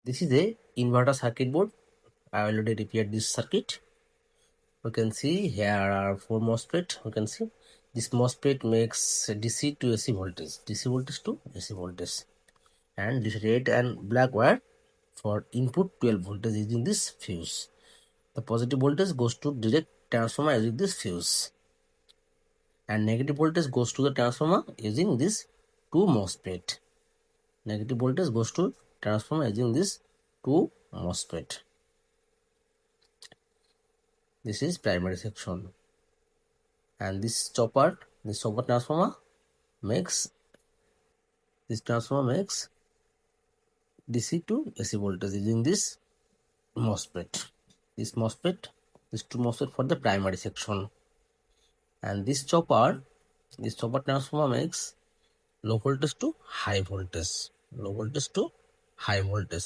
This is a inverter circuit board. I already repaired this circuit. You can see here are 4 MOSFET. You can see this MOSFET makes DC to AC voltage, DC voltage to AC voltage, and this red and black wire for input 12 voltage using this fuse. The positive voltage goes to direct transformer using this fuse, and negative voltage goes to the transformer using this 2 MOSFET. Negative voltage goes to transformer using this 2 MOSFET. This is primary section, and this chopper transformer makes DC to AC voltage using this MOSFET. This two MOSFET for the primary section, and this chopper transformer makes low voltage to high voltage,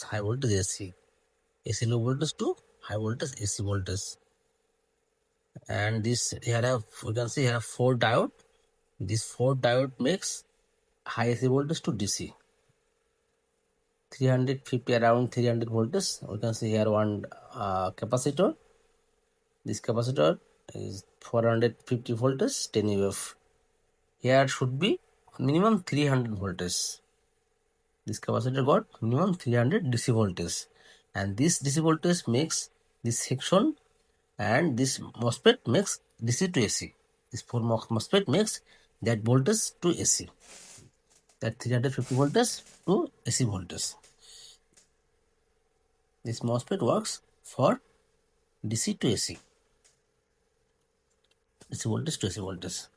high voltage AC low voltage to high voltage AC voltage. And this here have, you can see here 4 diode. This 4 diode makes high AC voltage to DC, 350 around 300 voltage. You can see here one capacitor. This capacitor is 450 voltage 10 UF. Here should be minimum 300 voltage. This capacitor got minimum 300 DC voltage, and this DC voltage makes this section, and this MOSFET makes DC to AC. This 4 MOSFET makes that voltage to AC, that 350 voltage to AC voltage. This MOSFET works for DC to AC, DC voltage to AC voltage.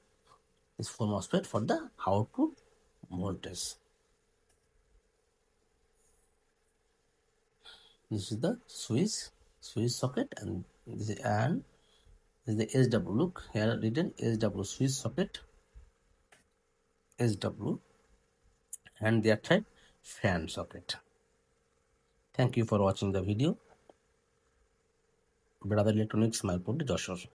This 4 MOSFET for the output voltage. This is the switch socket, and this is the SW. Look here written SW, switch socket SW, and the other fan socket. Thank you for watching the video. Brother Electronics, my point, Joshua.